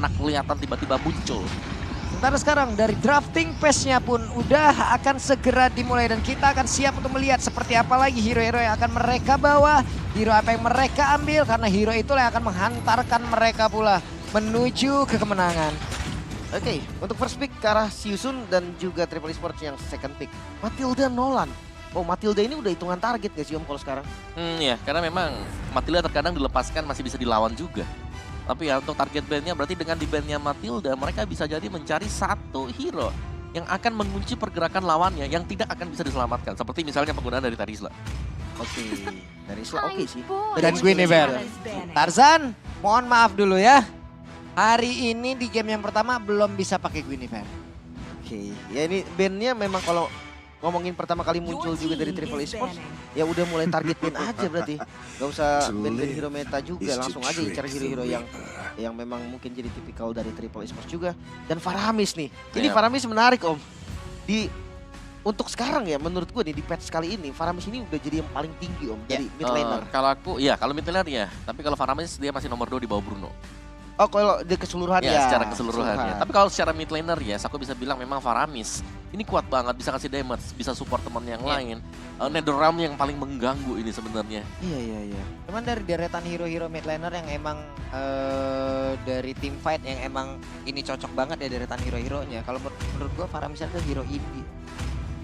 pernah kelihatan tiba-tiba muncul. Sementara sekarang dari drafting pace-nya pun udah akan segera dimulai dan kita akan siap untuk melihat seperti apa lagi hero-hero yang akan mereka bawa, hero apa yang mereka ambil karena hero itulah yang akan menghantarkan mereka pula menuju ke kemenangan. Oke, untuk first pick ke arah Siusun dan juga Triple Esports yang second pick. Matilda Nolan. Oh, Matilda ini udah hitungan target gak sih Om kalau sekarang? Ya, karena memang Matilda terkadang dilepaskan masih bisa dilawan juga. Tapi ya untuk target bandnya berarti dengan di bandnya Matilda mereka bisa jadi mencari satu hero yang akan mengunci pergerakan lawannya yang tidak akan bisa diselamatkan. Seperti misalnya penggunaan dari Tarisla. Oke, dari Isla oke sih. Dan Guinevere. Tarzan, mohon maaf dulu ya. Hari ini di game yang pertama belum bisa pakai Guinevere. Oke, ya ini bandnya memang kalau ngomongin pertama kali muncul juga dari Triple Esports, ya udah mulai target band aja berarti. Gak usah band-band hero meta juga, langsung aja incar hero-hero yang memang mungkin jadi tipikal dari Triple Esports juga. Dan Faramis nih, ini Iya. Faramis menarik Om. Untuk sekarang ya menurut gue nih di patch kali ini, Faramis ini udah jadi yang paling tinggi Om dari mid laner. Kalau mid laner ya, tapi kalau Faramis dia masih nomor 2 di bawah Bruno. Oh kalau di keseluruhan ya? Secara keseluruhan ya. Tapi kalau secara mid laner ya, aku bisa bilang memang Faramis ini kuat banget, bisa kasih damage, bisa support teman yang lain. Netherrealm yang paling mengganggu ini sebenarnya. Iya. Cuman dari deretan hero-hero mid laner yang emang dari team fight yang emang ini cocok banget ya deretan hero-heronya. Kalau menurut gua Faramis itu hero indie.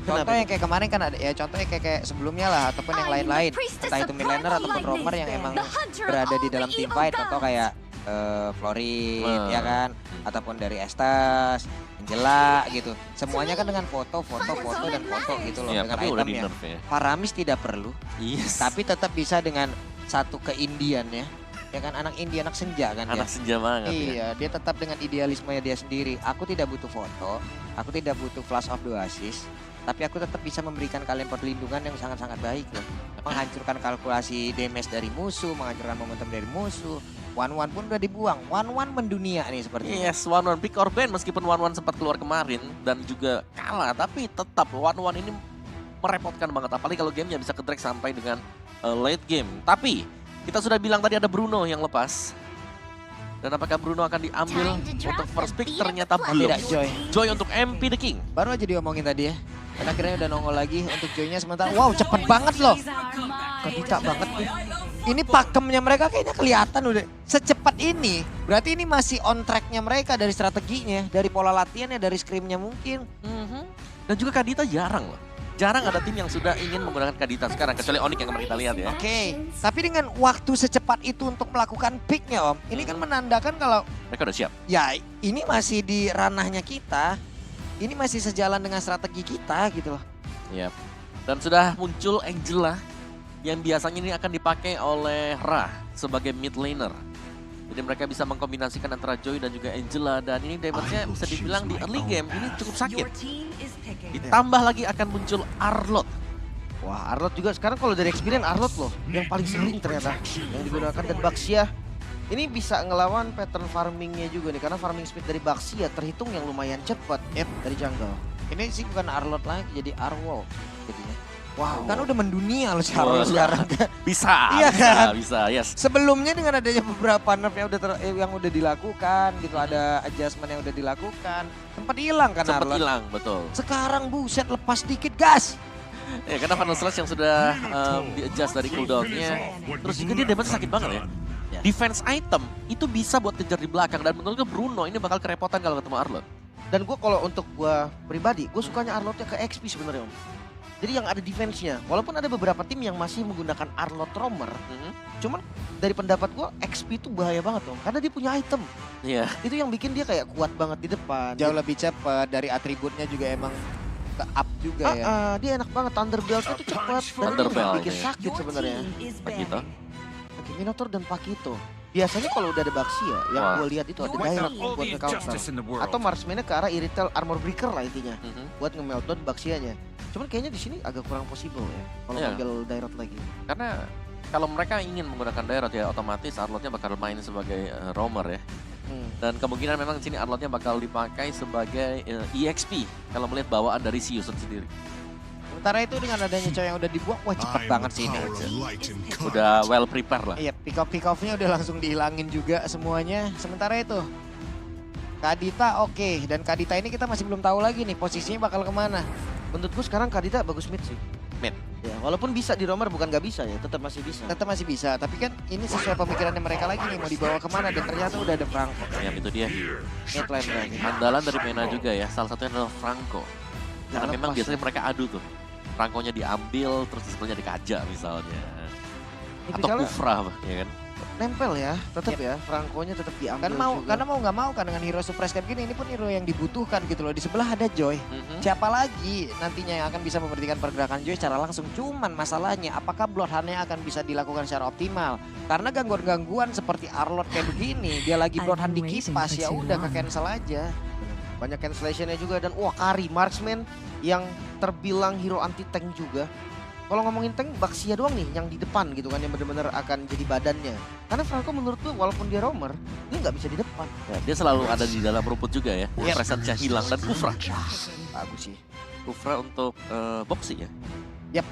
Contoh yang kayak kemarin kan ada ya, contohnya kayak sebelumnya lah ataupun yang lain-lain. Entah itu mid laner ataupun roamer yang emang berada di dalam team fight. Contoh kayak Florid ya kan, ataupun dari Estas, Angela gitu. Semuanya kan dengan foto dan foto gitu loh Iya, kan dengan tapi udah di itemnya. nerf ya. Faramis tidak perlu, Yes. tapi tetap bisa dengan satu keindian ya. Ya kan anak indie, anak senja kan Anak dia. senja banget ya. Iya, dia tetap dengan idealismenya dia sendiri. Aku tidak butuh foto, aku tidak butuh flash of the Oasis, tapi aku tetap bisa memberikan kalian perlindungan yang sangat-sangat baik loh. Menghancurkan kalkulasi damage dari musuh, menghancurkan momentum dari musuh. One-one pun udah dibuang, one-one mendunia nih seperti ini. Yes, One pick or ban meskipun One sempat keluar kemarin dan juga kalah, tapi tetap One ini merepotkan banget. Apalagi kalau gamenya bisa ke-drag sampai dengan late game. Tapi kita sudah bilang tadi ada Bruno yang lepas. Dan apakah Bruno akan diambil untuk first pick? Ternyata belum. Tidak, Joy. Joy untuk MP The King. Baru aja diomongin tadi ya. Dan akhirnya udah nongol lagi untuk Joy-nya sementara. Wow, cepet banget loh. Kedita banget nih. Ini pakemnya mereka kayaknya kelihatan udah secepat ini. Berarti ini masih on track-nya mereka dari strateginya, dari pola latihannya, dari scrimnya mungkin. Dan juga Kadita jarang loh. Jarang ada tim yang sudah ingin menggunakan Kadita sekarang, kecuali Onyx yang kemarin kita lihat ya. Oke, tapi dengan waktu secepat itu untuk melakukan pick-nya Om, ini kan menandakan kalau Mereka udah siap. ya ini masih di ranahnya kita. Ini masih sejalan dengan strategi kita gitu loh. Yap. Dan sudah muncul Angela yang biasanya ini akan dipakai oleh Ra sebagai mid laner. Jadi mereka bisa mengkombinasikan antara Joy dan juga Angela, dan ini damage-nya bisa dibilang di early game ini cukup sakit. Ditambah lagi akan muncul Arlot. Wah, Arlot juga sekarang kalau dari experience Arlot loh yang paling sering ternyata yang digunakan, dan Baxia ini bisa ngelawan pattern farmingnya juga nih karena farming speed dari Baxia terhitung yang lumayan cepat dari jungle. Ini sih bukan Arlot lagi, jadi Arwol jadinya. Wow, Kan udah mendunia loh Arwol sekarang. Bisa, Iya bisa, kan? bisa, yes. Sebelumnya dengan adanya beberapa nerf yang udah dilakukan gitu, ada adjustment yang udah dilakukan, sempat hilang kan Sempat Arlot. hilang, betul. Sekarang buset lepas dikit gas. Ya, karena Final Slash yang sudah di-adjust dari cooldown-nya. Terus juga dia damage sakit banget ya. Defense item itu bisa buat kejar di belakang, dan menurut gue Bruno ini bakal kerepotan kalau ketemu Arlot. dan gue kalau untuk gue pribadi, gue sukanya Arlotnya ke XP sebenarnya Om. Jadi yang ada defense-nya, walaupun ada beberapa tim yang masih menggunakan Arlot roamer, cuman dari pendapat gue XP itu bahaya banget Om, karena dia punya item. Iya. Itu yang bikin dia kayak kuat banget di depan. Jauh lebih cepat, dari atributnya juga emang ke up juga ya. Dia enak banget, Thunderbelt itu cepat dan Thunderbelt, bikin ya. sakit sebenarnya. Begitu. Oke, Minotaur dan Pakito. Biasanya kalau udah ada Baxia, yang Wah. gue lihat itu ada direct buat nge-counter. Atau Marksman-nya ke arah Irrital Armor Breaker lah intinya, buat nge-meltdown Baxianya. Cuman kayaknya di sini agak kurang possible ya, kalau Iya. ngambil direct lagi. Karena kalau mereka ingin menggunakan daerah ya otomatis Arlotnya bakal main sebagai roamer ya. Dan kemungkinan memang di sini Arlotnya bakal dipakai sebagai EXP kalau melihat bawaan dari Siusun sendiri. Sementara itu dengan adanya cowok yang udah dibuang, wah cepet banget sih ini. Udah well prepare lah. Iya, pick off-nya udah langsung dihilangin juga semuanya. Sementara itu Kadita oke, dan Kadita ini kita masih belum tahu lagi nih posisinya bakal kemana. Menurutku sekarang Kadita bagus mid sih. Mid. Ya, walaupun bisa di romer bukan nggak bisa ya, tetap masih bisa. Tetap masih bisa, tapi kan ini sesuai pemikirannya mereka lagi nih mau dibawa kemana dan ternyata udah ada Franco. Yang itu dia. Mid lane lagi. Andalan dari Mena juga ya, salah satunya adalah Franco. Karena Nggak memang lepas biasanya mereka adu tuh. Franco-nya diambil, terus sebelumnya dikajak misalnya. Atau Tipikalnya Kufra, ya kan? nempel ya, tetap ya. Franco-nya tetap diambil Kan mau, juga. karena mau nggak mau kan dengan hero surprise kayak gini, ini pun hero yang dibutuhkan gitu loh. Di sebelah ada Joy. Mhm. Siapa lagi nantinya yang akan bisa memberhentikan pergerakan Joy secara langsung? Cuman masalahnya apakah Bloodhound-nya akan bisa dilakukan secara optimal? Karena gangguan-gangguan seperti Arlott kayak begini, dia lagi Bloodhound di kipas, ya udah ke cancel aja. Banyak cancellation-nya juga dan wah Kari marksman yang terbilang hero anti tank juga. Kalau ngomongin tank, Baxia doang nih yang di depan gitu kan, yang benar-benar akan jadi badannya. Karena Franco menurutku walaupun dia roamer, dia nggak bisa di depan. Ya, dia selalu ada di dalam rumput juga ya. Yep. Presence-nya hilang dan Kufra. Bagus sih. Kufra untuk boxing ya. Iya,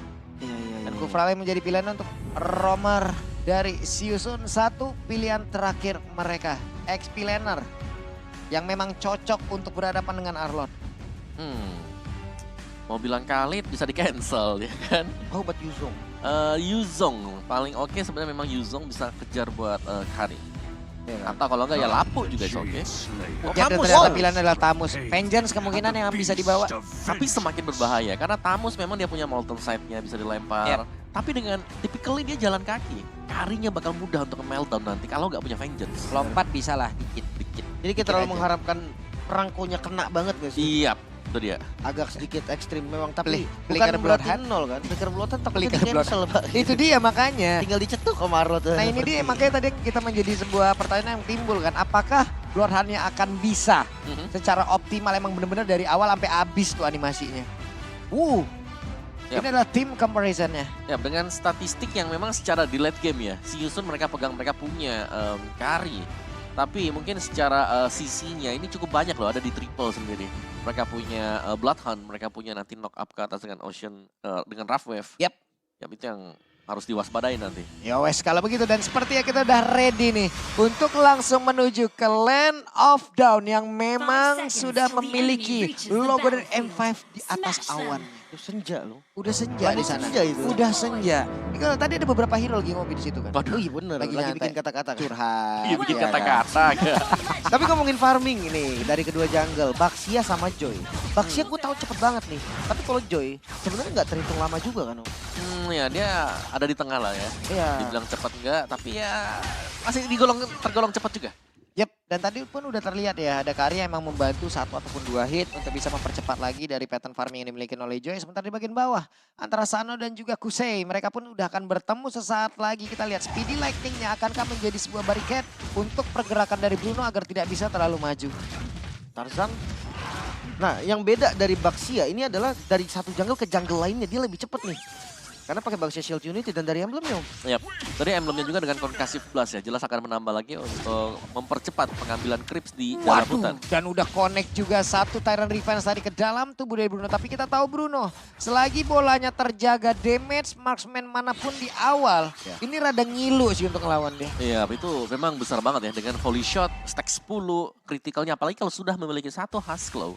Dan Kufra menjadi pilihan untuk roamer dari Siusun, satu pilihan terakhir mereka. XP laner yang memang cocok untuk berhadapan dengan Arlott. Mau bilang Khalid bisa di cancel ya kan. How about Yuzong? Yuzong paling oke sebenarnya memang Yuzong bisa kejar buat Kari. Ya kan? Atau kalau enggak ya Lapu juga oke. Ya, dan ternyata pilihan adalah Tamus. Vengeance kemungkinan yang bisa dibawa. Tapi semakin berbahaya karena Tamus memang dia punya Molten Side-nya bisa dilempar. Tapi dengan typically dia jalan kaki. Karinya bakal mudah untuk meltdown nanti kalau nggak punya Vengeance. Lompat bisa lah dikit-dikit. Jadi kita terlalu mengharapkan Franco-nya kena banget gak sih? Iya, itu dia. Agak sedikit ekstrim memang, tapi Flicker bukan berarti Bloodhound. nol kan? Flicker Bloodhound takutnya Flicker di cancel Pak. Itu dia makanya. Tinggal dicetuk sama Arlott. Nah ini dia makanya tadi kita menjadi sebuah pertanyaan yang timbul kan. Apakah Bloodhound-nya akan bisa secara optimal emang benar-benar dari awal sampai habis tuh animasinya. Yap. Ini adalah tim comparison-nya. Ya dengan statistik yang memang secara di late game ya, si Yusun mereka pegang, mereka punya Kari. Tapi mungkin secara sisinya ini cukup banyak loh, ada di triple sendiri. Mereka punya Bloodhound, mereka punya nanti knock up ke atas dengan Ocean, dengan Rough Wave. Yap. Yap, itu yang harus diwaspadai nanti. Ya wes kalau begitu, dan sepertinya kita udah ready nih untuk langsung menuju ke Land of Dawn yang memang sudah memiliki logo dari M5 di atas awan. Itu senja loh. Udah senja di sana. Senja itu. Udah senja. Ini kalau tadi ada beberapa hero lagi ngopi di situ kan. Waduh. Oh iya bener, Lagi lagi nyantai. bikin kata-kata kan? Curhat. Iya bikin ya kan? kata-kata. Tapi ngomongin farming ini dari kedua jungle, Baxia sama Joy. Baxia gue tahu cepet banget nih. Tapi kalau Joy sebenarnya nggak terhitung lama juga kan Om? Ya dia ada di tengah lah ya. Iya. Dibilang cepat enggak, tapi ya masih tergolong cepat juga. Yep, dan tadi pun udah terlihat ya, ada Kari yang emang membantu 1 ataupun 2 hit untuk bisa mempercepat lagi dari pattern farming yang dimiliki oleh Joy. Sementara di bagian bawah, antara Sano dan juga Kusei, mereka pun udah akan bertemu sesaat lagi. Kita lihat Speedy Lightning-nya akankah menjadi sebuah barricade untuk pergerakan dari Bruno agar tidak bisa terlalu maju. Tarzan. Nah yang beda dari Baxia ini adalah dari satu jungle ke jungle lainnya dia lebih cepet nih. Karena pakai Baxia Shield Unity dan dari emblemnya Om. Yap. Dari emblemnya juga dengan Concussive Blast ya, jelas akan menambah lagi untuk mempercepat pengambilan creeps di dalam hutan. Dan udah connect juga satu Tyrant Revenge tadi ke dalam tubuh dari Bruno. Tapi kita tahu Bruno, selagi bolanya terjaga damage marksman manapun di awal, ini rada ngilu sih untuk ngelawan dia. Iya, itu memang besar banget ya dengan volley shot, stack 10, kritikalnya apalagi kalau sudah memiliki satu Husklow.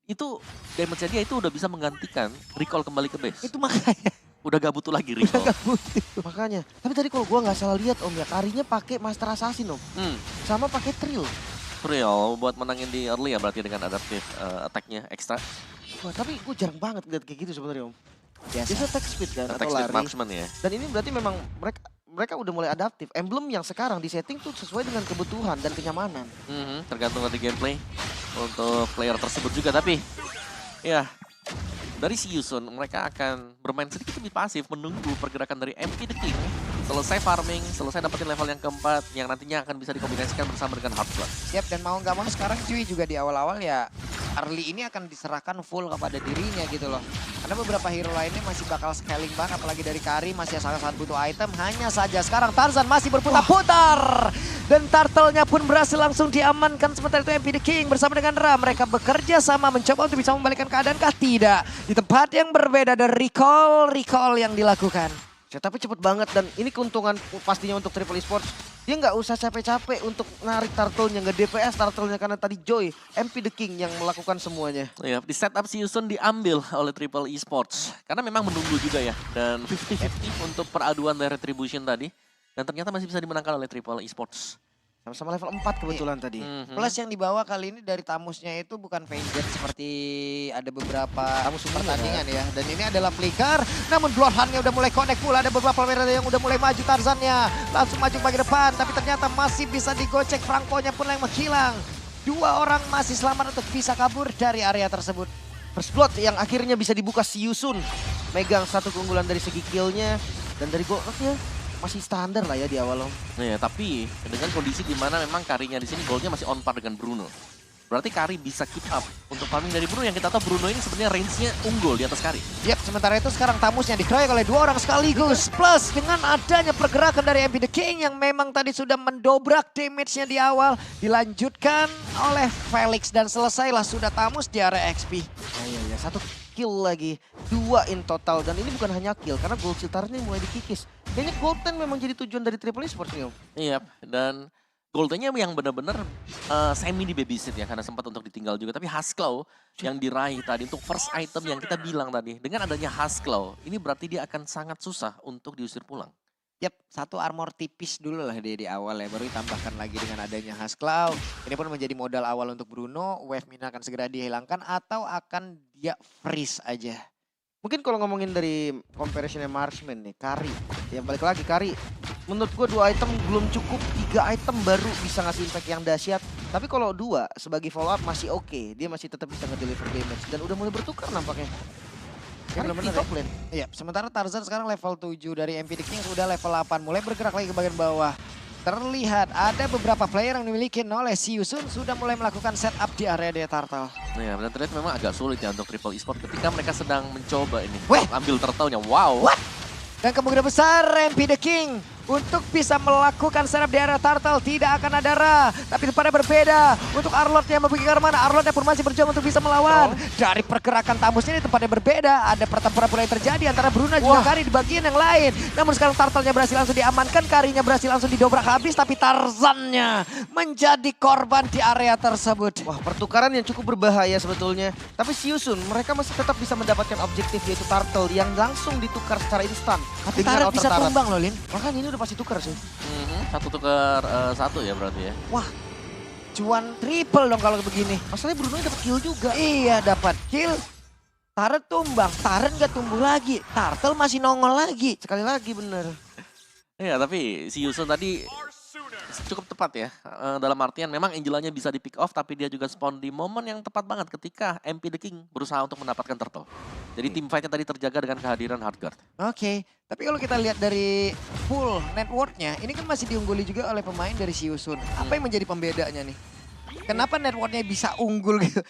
Itu damage-nya dia itu udah bisa menggantikan recall kembali ke base. Itu makanya. Udah gak butuh lagi recall. Makanya. Tapi tadi kalau gua nggak salah lihat Om ya, Karinya pakai Master Assassin Om. Sama pakai Trill. Real buat menangin di early ya berarti dengan adaptive attack-nya ekstra. Wah tapi gue jarang banget lihat kayak gitu sebenarnya Om. Biasa. Biasa attack speed kan Attack atau speed lari. marksman ya. Dan ini berarti memang mereka udah mulai adaptif. Emblem yang sekarang di setting tuh sesuai dengan kebutuhan dan kenyamanan. Tergantung dari gameplay untuk player tersebut juga. Tapi ya dari si Yusun mereka akan bermain sedikit lebih pasif menunggu pergerakan dari MP The King. Selesai farming, selesai dapetin level yang keempat yang nantinya akan bisa dikombinasikan bersama dengan Hard Blood. Yap, dan mau nggak mau sekarang cuy juga di awal-awal ya early ini akan diserahkan full kepada dirinya gitu loh. Karena beberapa hero lainnya masih bakal scaling banget, apalagi dari Kari masih sangat-sangat butuh item. Hanya saja sekarang Tarzan masih berputar-putar. Dan turtle-nya pun berhasil langsung diamankan. Sementara itu MP The King bersama dengan Ra. Mereka bekerja sama mencoba untuk bisa membalikkan keadaan kah? Tidak. Di tempat yang berbeda ada recall yang dilakukan. Ya, tapi cepet banget dan ini keuntungan pastinya untuk Triple Esports. Dia nggak usah capek-capek untuk narik turtle-nya, nggak DPS turtle-nya karena tadi Joy, MP The King yang melakukan semuanya. Ya, di setup Siusun diambil oleh Triple Esports. Karena memang menunggu juga ya. Dan 50-50 untuk peraduan dari Retribution tadi. Dan ternyata masih bisa dimenangkan oleh Triple Esports. Sama-sama level 4 kebetulan tadi. Plus yang dibawa kali ini dari tamusnya itu bukan Vengeance seperti ada beberapa Tamus umum pertandingan ya. Dan ini adalah Flicker, namun Bloodhound-nya udah mulai connect pula. Ada beberapa player yang udah mulai maju, Tarzan-nya langsung maju ke bagian depan. Tapi ternyata masih bisa digocek, Franco-nya pun yang menghilang. 2 orang masih selamat untuk bisa kabur dari area tersebut. First Blood yang akhirnya bisa dibuka Siusun. Megang satu keunggulan dari segi kill-nya. Dan dari goldnya masih standar lah ya di awal. Ya, tapi dengan kondisi di mana memang Karinya di sini goalnya masih on par dengan Bruno. Berarti Kari bisa keep up untuk farming dari Bruno yang kita tahu Bruno ini sebenarnya range-nya unggul di atas Kari. Yap, sementara itu sekarang tamusnya dikeroyok oleh 2 orang sekaligus. Plus dengan adanya pergerakan dari MP The King yang memang tadi sudah mendobrak damage-nya di awal. Dilanjutkan oleh Felix dan selesailah sudah tamus di area XP. Ya, satu kill lagi. 2 in total. Dan ini bukan hanya kill karena gold siltar ini mulai dikikis. Kayaknya gold 10 memang jadi tujuan dari Triple Esports nih Om. Iya, dan Goldennya yang benar-benar semi di babysit ya karena sempat untuk ditinggal juga. Tapi Husklaw yang diraih tadi untuk first item yang kita bilang tadi. Dengan adanya Husklaw, ini berarti dia akan sangat susah untuk diusir pulang. Yap, satu armor tipis dulu lah dia di awal ya. Baru ditambahkan lagi dengan adanya Husklaw. Ini pun menjadi modal awal untuk Bruno. Wave Mina akan segera dihilangkan atau akan dia freeze aja. Mungkin kalau ngomongin dari comparisonnya Marksman nih, Kari. Ya balik lagi Kari. Menurut gue 2 item belum cukup, 3 item baru bisa ngasih impact yang dahsyat. Tapi kalau 2 sebagai follow up masih oke. Dia masih tetap bisa ngedeliver damage. Dan udah mulai bertukar nampaknya. Karena bener-bener top lane. Iya, sementara Tarzan sekarang level 7 dari MP The King sudah level 8. Mulai bergerak lagi ke bagian bawah. Terlihat ada beberapa player yang dimiliki oleh Siusun sudah mulai melakukan setup di area dia Turtle. Ya, dan terlihat memang agak sulit ya untuk Triple Esports ketika mereka sedang mencoba ini. Weh! Ambil turtle-nya, wow. What? Dan kemungkinan besar MP The King untuk bisa melakukan setup di area Turtle tidak akan ada Ra. Tapi pada berbeda untuk Arlott yang pergi ke mana. Arlottnya pun masih berjuang untuk bisa melawan. Dari pergerakan tamusnya ini tempatnya berbeda. Ada pertempuran mulai terjadi antara Bruno dan juga Kari di bagian yang lain. Namun sekarang Turtle-nya berhasil langsung diamankan. Karinya berhasil langsung didobrak habis. Tapi Tarzan-nya menjadi korban di area tersebut. Wah, pertukaran yang cukup berbahaya sebetulnya. Tapi Siusun mereka masih tetap bisa mendapatkan objektif yaitu Turtle yang langsung ditukar secara instan. Tapi dengan Tarzan bisa outer turret. tumbang loh, Lin. Makanya ini udah pasti tukar sih. Satu tukar satu ya berarti ya. Wah, cuan triple dong kalau begini. Masalahnya Bruno dapat kill juga. Iya, dapat kill. Turret tumbang, Turret nggak tumbuh lagi. Turtle masih nongol lagi. Sekali lagi bener. Iya, tapi si Yusun tadi cukup tepat ya. Dalam artian memang Angelanya bisa di pick off tapi dia juga spawn di momen yang tepat banget ketika MP The King berusaha untuk mendapatkan turtle. Jadi tim fight-nya tadi terjaga dengan kehadiran Hardguard. Oke, tapi kalau kita lihat dari full network-nya, ini kan masih diungguli juga oleh pemain dari Siusun. Apa yang menjadi pembedanya nih? Kenapa network-nya bisa unggul gitu?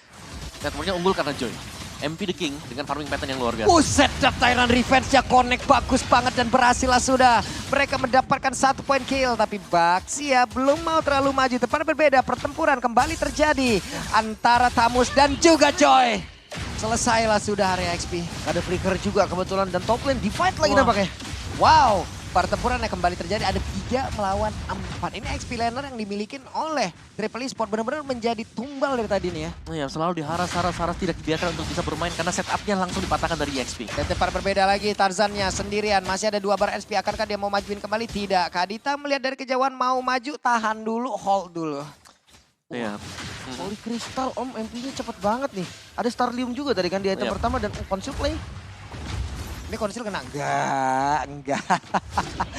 Networknya unggul karena Joy. MP The King dengan farming pattern yang luar biasa. Buset, Tyrant Revenge-nya connect bagus banget dan berhasil lah sudah. Mereka mendapatkan 1 point kill, tapi Baxia belum mau terlalu maju. Tepat berbeda, pertempuran kembali terjadi antara Tamus dan juga Joy. Selesailah sudah area XP. Ada flicker juga kebetulan dan top lane di fight lagi Wah. nampaknya. Wow, pertempuran yang kembali terjadi ada 3 melawan 4. Ini XP laner yang dimiliki oleh Triple Esports benar-benar menjadi tumbal dari tadi nih ya. Ya, selalu diharas-haras tidak dibiarkan untuk bisa bermain karena setupnya langsung dipatahkan dari EXP. Dan tempat berbeda lagi, Tarzannya sendirian. Masih ada 2 bar SP, akankah dia mau majuin kembali? Tidak. Kadita melihat dari kejauhan mau maju, tahan dulu, hold dulu. Iya. Holy Crystal Om, MP-nya cepet banget nih. Ada Starlium juga tadi kan di item Yap. pertama dan Conceal Play. Ini konsil kena? Enggak.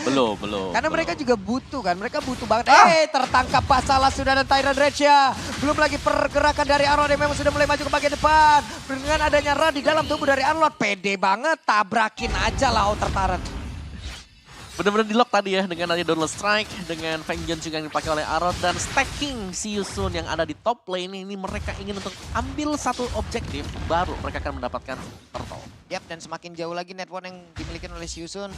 Belum. Karena belum. mereka juga butuh kan, mereka butuh banget. Tertangkap Pasalah sudah dan Tyrant Rage-nya. Belum lagi pergerakan dari Arlott yang memang sudah mulai maju ke bagian depan. Dengan adanya Ra di dalam tubuh dari Arlott, pede banget, tabrakin aja lah outer turret. Benar-benar di lock tadi ya dengan adanya Dauntless Strike, dengan Vengeance juga yang dipakai oleh Arlott dan stacking si Yusun yang ada di top lane ini mereka ingin untuk ambil satu objektif baru mereka akan mendapatkan turtle. Yap, dan semakin jauh lagi network yang dimiliki oleh Siusun.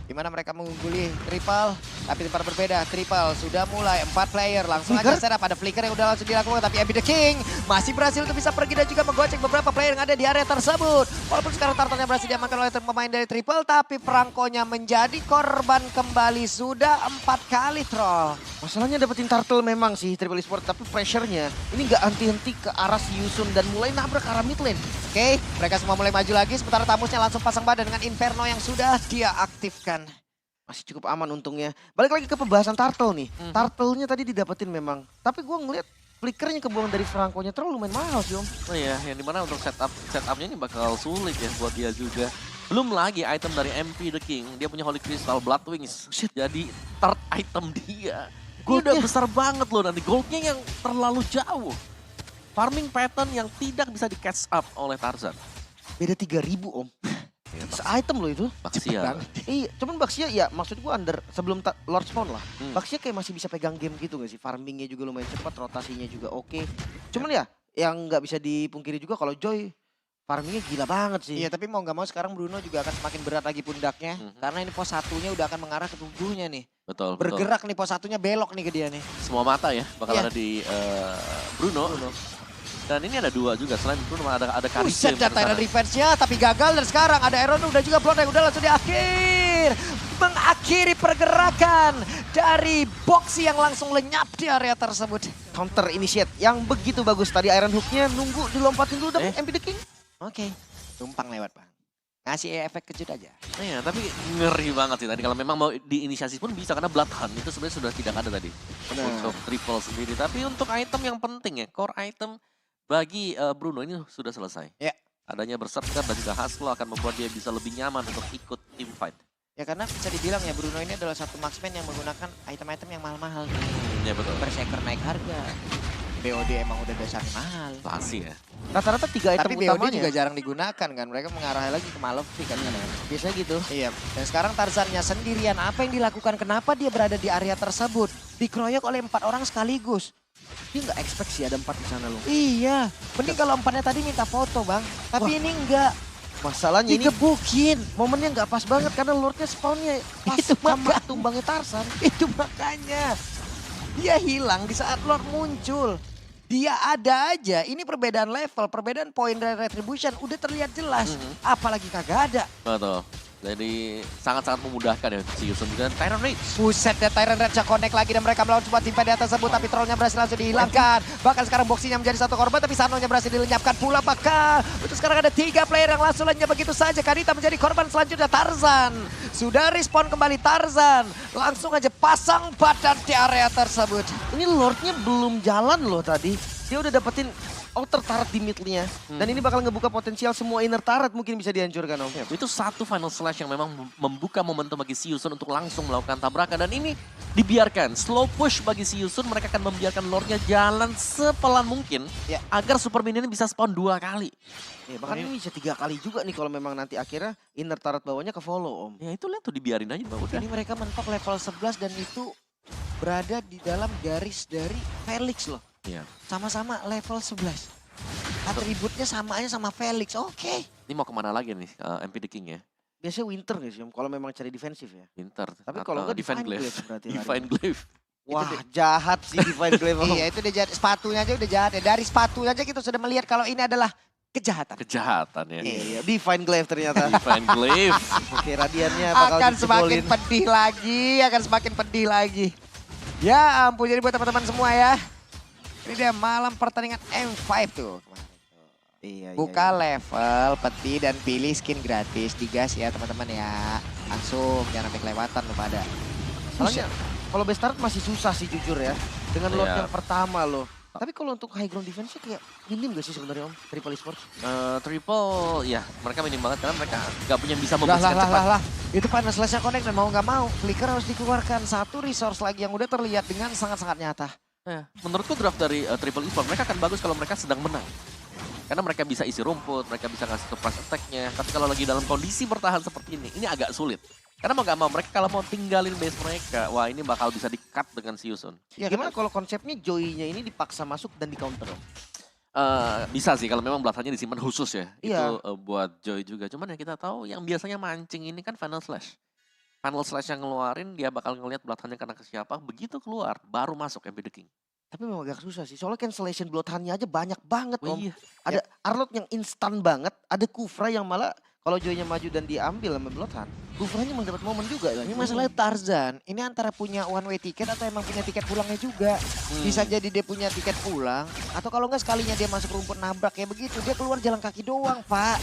di mana mereka mengungguli Triple, tapi tempat berbeda. Triple sudah mulai 4 player langsung Flicker? aja setup. Ada flicker yang udah langsung dilakukan, tapi Abby the King masih berhasil untuk bisa pergi dan juga menggocek beberapa player yang ada di area tersebut. Walaupun sekarang Turtle-nya berhasil diamankan oleh pemain dari Triple, tapi Franco-nya menjadi korban kembali. Sudah 4 kali troll. Masalahnya dapetin Turtle memang sih Triple Esport, tapi pressure-nya ini nggak henti-henti ke arah si Yusun dan mulai nabrak ke arah mid lane. Oke, mereka semua mulai maju lagi, sementara Tamusnya langsung pasang badan dengan Inferno yang sudah dia aktifkan. Masih cukup aman untungnya. Balik lagi ke pembahasan Turtle nih. Turtle-nya tadi didapetin memang, tapi gue ngeliat flickernya kebuang dari Franco-nya terlalu lumayan mahal sih Om. Oh iya, yang dimana untuk setupnya ini bakal sulit ya buat dia juga. Belum lagi item dari MP The King, dia punya Holy Crystal Blood Wings. Jadi third item dia. Ini udah besar banget loh, nanti goldnya yang terlalu jauh. Farming pattern yang tidak bisa di catch up oleh Tarzan. Beda 3.000 Om. Se-item loh itu. Baxia. Iya, cuman Baxia ya maksud gue sebelum Lord Spawn lah. Baxia kayak masih bisa pegang game gitu gak sih? Farmingnya juga lumayan cepat, rotasinya juga oke. Cuman ya yang nggak bisa dipungkiri juga kalau Joy farmingnya gila banget sih. Iya, tapi mau nggak mau sekarang Bruno juga akan semakin berat lagi pundaknya. Karena ini pos satunya udah akan mengarah ke tubuhnya nih. Betul, Bergerak nih pos satunya, belok nih ke dia nih. Semua mata ya bakal ada di Bruno. Dan ini ada 2 juga, selain Bruno ada Karisha. Buset, Tyrant Revenge-nya tapi gagal, dan sekarang ada Aaron udah juga blood yang udah langsung mengakhiri pergerakan dari Boxy yang langsung lenyap di area tersebut. Counter initiate yang begitu bagus tadi, Iron Hook-nya nunggu dilompatin dulu dapet MP The King. Oke, tumpang lewat Bang. Ngasih efek kejut aja. Iya, tapi ngeri banget sih tadi. Kalau memang mau diinisiasi pun bisa, karena Blood Hunt itu sebenarnya sudah tidak ada tadi. Untuk Triple sendiri. Tapi untuk item yang penting ya, core item bagi Bruno ini sudah selesai. Ya. Adanya Berserker dan juga Hustle akan membuat dia bisa lebih nyaman untuk ikut team fight. Ya karena bisa dibilang ya Bruno ini adalah satu marksman yang menggunakan item-item yang mahal-mahal. Ya betul. Berserker naik harga. BOD emang udah dasarnya mahal. Pasti ya. Rata-rata 3 item Tapi BOD utamanya. juga jarang digunakan kan. Mereka mengarah lagi ke Malefic kan. Biasanya gitu. Iya. Dan sekarang Tarzannya sendirian. Apa yang dilakukan? Kenapa dia berada di area tersebut? Dikeroyok oleh 4 orang sekaligus. Dia nggak expect sih ada 4 di sana loh. Iya. Mending kalau 4-nya tadi minta foto Bang. Tapi ini enggak. Masalahnya ini Digebukin. momennya nggak pas banget karena Lordnya spawnnya pas Itu sama makanya. tumbangnya Tarzan. Itu makanya. Dia hilang di saat Lord muncul. Dia ada aja. Ini perbedaan level, perbedaan poin dari Retribution udah terlihat jelas. Apalagi kagak ada. Betul. Jadi sangat-sangat memudahkan ya si Yusun dan Tyrant Rage. Buset ya, Tyrant Rage connect lagi dan mereka melawan sebuah tim pada tersebut, tapi trollnya berhasil langsung dihilangkan. Bahkan sekarang Boxinya menjadi satu korban, tapi Sanonya berhasil dilenyapkan pula. Bahkan untuk sekarang ada 3 player yang langsung lenyap begitu saja. Kadita menjadi korban selanjutnya. Tarzan sudah respawn kembali. Tarzan langsung aja pasang badan di area tersebut. Ini Lordnya belum jalan loh tadi. Dia udah dapetin outer turret di mid-nya. Dan ini bakal ngebuka potensial semua inner turret mungkin bisa dihancurkan Om. Itu satu final slash yang memang membuka momentum bagi si Yusun untuk langsung melakukan tabrakan. Dan ini dibiarkan, slow push bagi si Yusun. Mereka akan membiarkan Lordnya jalan sepelan mungkin. Ya. Agar super minion bisa spawn 2 kali. Ya, bahkan ini bisa 3 kali juga nih kalau memang nanti akhirnya inner turret bawahnya ke follow Om. Ya itu lihat tuh, dibiarin aja Bang. Udah. Ini mereka mentok level 11 dan itu berada di dalam garis dari Felix loh. Iya. Sama-sama level 11. Atributnya sama aja sama Felix, oke. Ini mau kemana lagi nih MP The King ya? Biasanya winter gak sih Om kalau memang cari defensif ya. Winter. Tapi kalau atau nggak Divine Divine Glaive. Glaive berarti Divine Glaive. Wah jahat sih Divine Glaive Om. Iya itu udah jahat, sepatunya aja udah jahat ya. Dari sepatunya aja kita sudah melihat kalau ini adalah kejahatan. Kejahatan ya. Iya, Divine Glaive ternyata. Divine Glaive. Oke, radiannya bakal Akan semakin dijebolin. pedih lagi, akan semakin pedih lagi. Ya ampun, jadi buat teman-teman semua ya. Ini dia malam pertandingan M5 tuh. Iya, Buka iya. level, peti dan pilih skin gratis. Digas ya teman-teman ya. Langsung, jangan sampai kelewatan lu pada. Soalnya kalau best start masih susah sih jujur ya. Dengan Lord Iya. yang pertama loh. Tapi kalau untuk high ground defense-nya kayak minim gak sih sebenarnya Om? Triple Esports. Triple, ya mereka minim banget karena mereka nggak punya yang bisa Lah, membersihkan cepat. lah. Itu final slash-nya connect dan mau nggak mau. Flicker harus dikeluarkan. Satu resource lagi yang udah terlihat dengan sangat-sangat nyata. Ya, menurutku draft dari Triple Esport mereka akan bagus kalau mereka sedang menang. Karena mereka bisa isi rumput, mereka bisa ngasih surprise attack-nya. Tapi kalau lagi dalam kondisi bertahan seperti ini agak sulit. Karena mau gak mau, mereka kalau mau tinggalin base mereka, wah ini bakal bisa di-cut dengan si Yusun. Ya, gimana kalau konsepnya Joy-nya ini dipaksa masuk dan di counter Om? Bisa sih kalau memang belakangnya disimpan khusus ya. Iya. Itu buat Joy juga. Cuman yang kita tahu yang biasanya mancing ini kan Final Slash. Final Slash yang ngeluarin dia bakal ngelihat Bloodhound-nya kena ke siapa, begitu keluar baru masuk MB The King. Tapi memang agak susah sih, soalnya cancellation Bloodhound-nya aja banyak banget Oh Om. iya, Ada Arlott yang instan banget, ada Kufra yang malah kalau Joy-nya maju dan diambil sama Bloodhound, Kufranya malah dapat momen juga. Ini masalahnya Tarzan, ini antara punya one way ticket atau emang punya tiket pulangnya juga. Bisa jadi dia punya tiket pulang, atau kalau nggak sekalinya dia masuk rumput nabrak kayak begitu, dia keluar jalan kaki doang, Pak.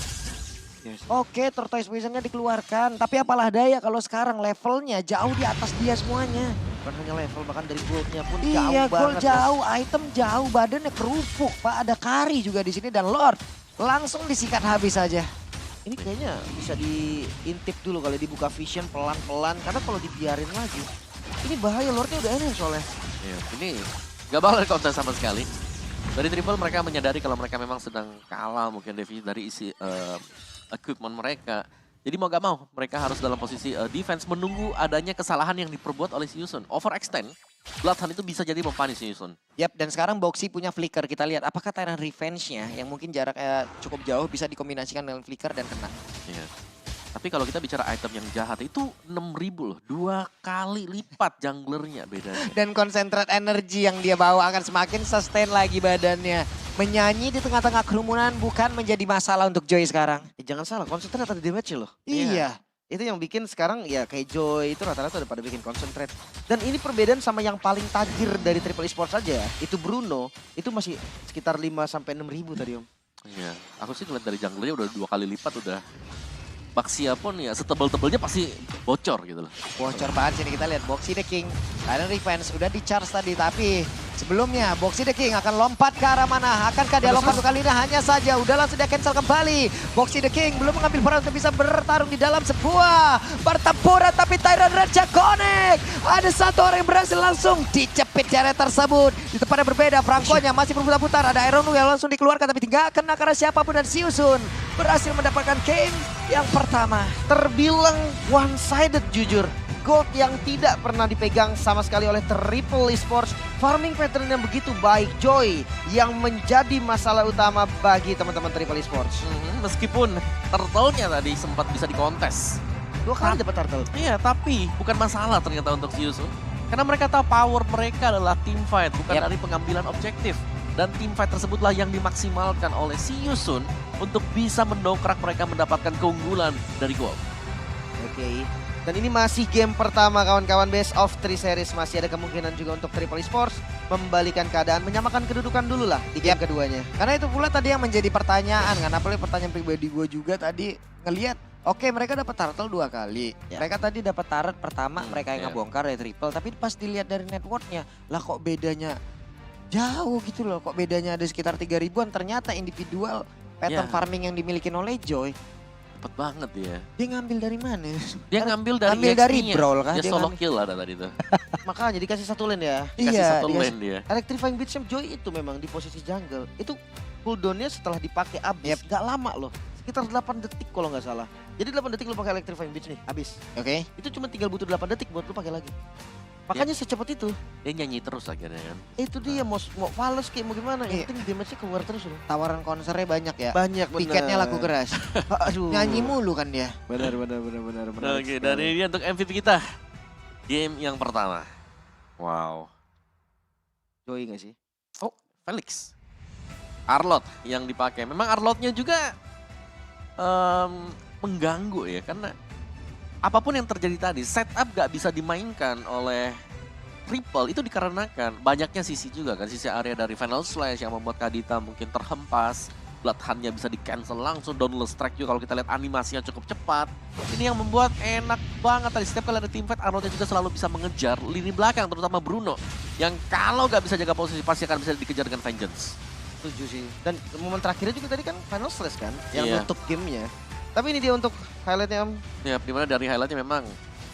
Yes. Oke, Tortoise Vision-nya dikeluarkan, tapi apalah daya kalau sekarang levelnya jauh di atas dia semuanya. Bukan hanya level, bahkan dari gold-nya pun Iya, jauh gol banget. jauh, item jauh, badannya kerupuk, Pak. Ada Kari juga di sini dan Lord langsung disikat habis saja. Ini kayaknya bisa diintip dulu kali, dibuka vision pelan-pelan, karena kalau dibiarin lagi, ini bahaya. Lordnya udah enak soalnya. iya. Ini gak bakal konten sama sekali. Dari Triple mereka menyadari kalau mereka memang sedang kalah mungkin Devi dari isi equipment mereka. Jadi mau gak mau mereka harus dalam posisi defense menunggu adanya kesalahan yang diperbuat oleh si Yusun. Overextend, Bloodhound itu bisa jadi mempunish si Yusun. Yap, dan sekarang Boxy punya flicker. Kita lihat apakah Tyrant Revenge-nya yang mungkin jaraknya cukup jauh bisa dikombinasikan dengan flicker dan kena. Iya. Tapi kalau kita bicara item yang jahat itu 6.000 loh. 2 kali lipat junglernya bedanya. Dan concentrate energy yang dia bawa akan semakin sustain lagi badannya. Menyanyi di tengah-tengah kerumunan bukan menjadi masalah untuk Joy sekarang. Jangan salah, konsentrate ada damage loh. Iya. Itu yang bikin sekarang ya kayak Joy itu rata-rata udah pada bikin concentrate. Dan ini perbedaan sama yang paling tajir dari Triple Esports saja. Itu Bruno, itu masih sekitar 5-6 ribu tadi Om. Iya. Aku sih ngeliat dari junglernya udah 2 kali lipat udah. Baxia pun ya setebel-tebelnya pasti bocor gitu loh. Bocor banget sini kita lihat Boxy the King. Tyrant Revenge udah di-charge tadi tapi sebelumnya Boxy the King akan lompat ke arah mana? Akankah dia lompat kali ini? Hanya saja udah langsung dia cancel kembali. Boxy the King belum mengambil peran untuk bisa bertarung di dalam sebuah pertempuran tapi Tyrant Raja connect. Ada satu orang yang berhasil langsung dicepit jarak tersebut. Di tempat yang berbeda Franco-nya masih berputar-putar. Ada Iron yang langsung dikeluarkan tapi tidak kena karena siapapun dan Siusun berhasil mendapatkan game yang pertama. Terbilang one-sided jujur. Gold yang tidak pernah dipegang sama sekali oleh Triple Esports. Farming pattern yang begitu baik. Joy yang menjadi masalah utama bagi teman-teman Triple Esports. Meskipun turtle-nya tadi sempat bisa dikontes. 2 kali dapat turtle. Iya, tapi bukan masalah ternyata untuk si Yusun. Karena mereka tahu power mereka adalah team fight, bukan dari pengambilan objektif. Dan team fight tersebutlah yang dimaksimalkan oleh si Yusun untuk bisa mendongkrak mereka mendapatkan keunggulan dari gold. Oke. Dan ini masih game pertama kawan-kawan, best of 3 series. Masih ada kemungkinan juga untuk Triple Esports membalikan keadaan, menyamakan kedudukan dulu lah di game keduanya. Karena itu pula tadi yang menjadi pertanyaan kan, apalagi pertanyaan pribadi gue juga tadi ngelihat. Oke, mereka dapat turtle 2 kali. Mereka tadi dapat turret pertama, mereka yang ngebongkar dari triple. Tapi pas dilihat dari networknya, lah kok bedanya jauh gitu loh. Kok bedanya ada sekitar 3 ribuan. Ternyata individual pattern farming yang dimiliki oleh Joy. Cepet banget dia. Dia ngambil dari mana? Dia ngambil dari dari EXP-nya. Brawl kan? Dia solo kill ada tadi tuh. Makanya dikasih satu lane ya. Dikasih satu lane dia. Electrifying Beach Joy itu memang di posisi jungle. Itu cooldownnya setelah dipakai abis. Gak lama loh. Sekitar 8 detik kalau nggak salah. Jadi 8 detik lu pakai Electrifying Beach nih, habis. Oke. Itu cuma tinggal butuh 8 detik buat lu pakai lagi. Makanya secepat itu. Dia nyanyi terus akhirnya kan. Itu dia mau fals kayak mau gimana. Yang penting damage-nya keluar terus loh. Tawaran konsernya banyak ya. Banyak bener. Tiketnya laku keras. Aduh. Nyanyi mulu kan dia. Benar. Oke, dari dia untuk MVP kita. Game yang pertama. Wow. Joy nggak sih? Oh, Felix. Arlott yang dipakai. Memang Arlott-nya juga mengganggu ya, karena apapun yang terjadi tadi, setup gak bisa dimainkan oleh Triple itu dikarenakan banyaknya sisi juga kan, sisi area dari Final Slash yang membuat Kadita mungkin terhempas, Bloodhound-nya bisa di cancel langsung, Dauntless Strike juga kalau kita lihat animasinya cukup cepat. Ini yang membuat enak banget tadi, setiap kali ada teamfight Arnold-nya juga selalu bisa mengejar lini belakang, terutama Bruno yang kalau gak bisa jaga posisi pasti akan bisa dikejar dengan Vengeance. Setuju sih. Dan momen terakhirnya juga tadi kan Final Slash kan yang Iya. nutup gamenya. Tapi ini dia untuk highlightnya Om. Ya, dimana dari highlightnya memang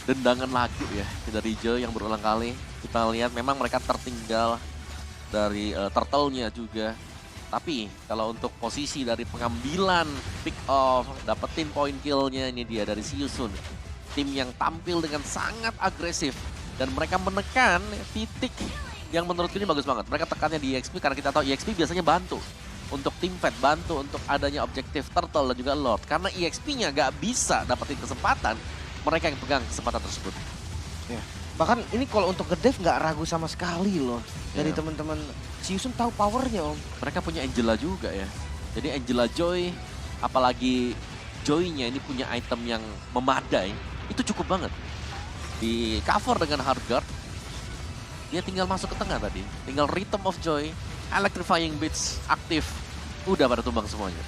dendangan lagu ya dari Joy yang berulang kali. Kita lihat memang mereka tertinggal dari turtle-nya juga. Tapi kalau untuk posisi dari pengambilan pick off, dapetin point kill-nya, ini dia dari si Yusun. Tim yang tampil dengan sangat agresif dan mereka menekan titik yang menurut ini bagus banget. Mereka tekannya di EXP karena kita tahu EXP biasanya bantu untuk team fight, bantu untuk adanya objektif turtle dan juga Lord. Karena EXP-nya gak bisa dapetin kesempatan mereka yang pegang kesempatan tersebut. Bahkan ini kalau untuk nge-dive nggak ragu sama sekali loh. Dari Iya. teman-teman Siusun tahu powernya Om. Mereka punya Angela juga ya. Jadi Angela Joy, apalagi Joy-nya ini punya item yang memadai, itu cukup banget. Di cover dengan hard guard, dia tinggal masuk ke tengah tadi. Tinggal Rhythm of Joy, Electrifying Beats aktif, udah pada tumbang semuanya.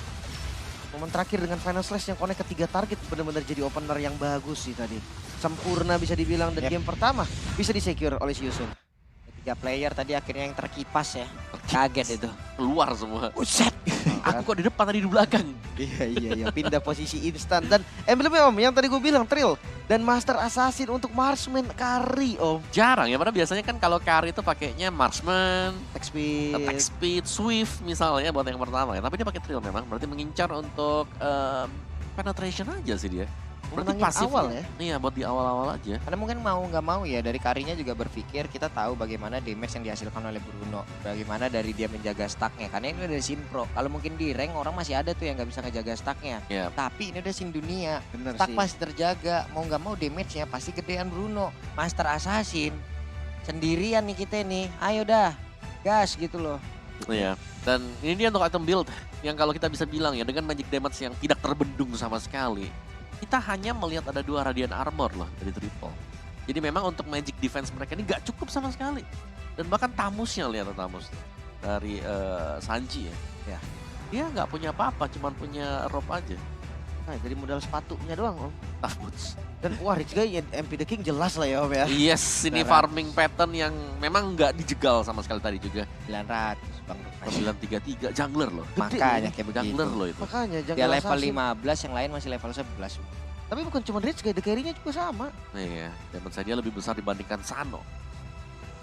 Momen terakhir dengan Final Slash yang connect ke 3 target benar-benar jadi opener yang bagus sih tadi. Sempurna bisa dibilang dan Yep. game pertama bisa disecure oleh Siusun. 3 player tadi akhirnya yang terkipas ya. Kaget itu. Keluar semua. Buset. Aku kok di depan tadi di belakang. Iya, pindah posisi instan dan emblemnya Om yang tadi gue bilang Trill dan Master Assassin untuk Marksman carry Om. Jarang ya, padahal biasanya kan kalau carry itu pakainya Marksman, Attack speed. Attack Speed, Swift misalnya buat yang pertama ya. Tapi dia pakai Trill memang, berarti mengincar untuk penetration aja sih dia. Berarti Menangin pasif awal ya. Iya, buat di awal-awal aja. Karena mungkin mau nggak mau ya dari Karinya juga berpikir kita tahu bagaimana damage yang dihasilkan oleh Bruno, bagaimana dari dia menjaga stacknya. Karena ini udah Sin Pro. Kalau mungkin di rank orang masih ada tuh yang nggak bisa ngejaga stacknya. Iya. Tapi ini udah Sin dunia, Bener stack sih. pasti terjaga. Mau nggak mau damage-nya pasti gedean Bruno. Master Assassin sendirian nih kita nih. Ayo dah, gas gitu loh. Iya. Dan ini dia untuk item build yang kalau kita bisa bilang ya dengan magic damage yang tidak terbendung sama sekali. Kita hanya melihat ada 2 Radiant Armor loh dari Triple. Jadi memang untuk magic defense mereka ini gak cukup sama sekali. Dan bahkan Tamusnya lihat Tamus dari Sanji ya. Ya. Dia nggak punya apa-apa, cuman punya rope aja. Nah, jadi modal sepatunya doang Om. Tough boots. Dan wah Rich Guy MP the King jelas lah ya Om ya. Yes, ini Beneran. farming pattern yang memang nggak dijegal sama sekali tadi juga. 900 Bang. 933 jungler loh. Gede Makanya ini. kayak begitu. Jungler loh itu. Makanya Dia jangan level 15, yang lain masih level 11. Tapi bukan cuma Rich Guy, the carry-nya juga sama. Iya, damage dia lebih besar dibandingkan Sano.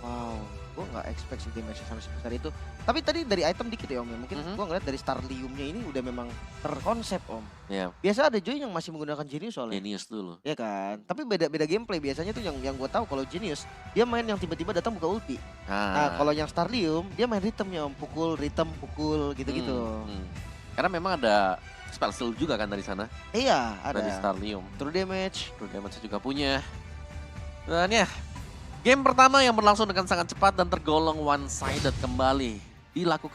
Wow, gue nggak expect sih damage sampai sebesar itu. Tapi tadi dari item dikit ya Om ya. Mungkin Mhm. gue ngeliat dari Starlium-nya ini udah memang terkonsep Om. Ya, Biasa ada Joy yang masih menggunakan Genius soalnya. Genius dulu. Ya kan, tapi beda-beda gameplay biasanya tuh yang gue tahu kalau Genius dia main yang tiba-tiba datang buka ulti. Nah, kalau yang Starlium dia main ritmenya Om, pukul, gitu-gitu. Karena memang ada spell steal juga kan dari sana, Iya, dari ada. Starlium. True damage. True damage juga punya. Dan ya, game pertama yang berlangsung dengan sangat cepat dan tergolong one sided kembali dilakukan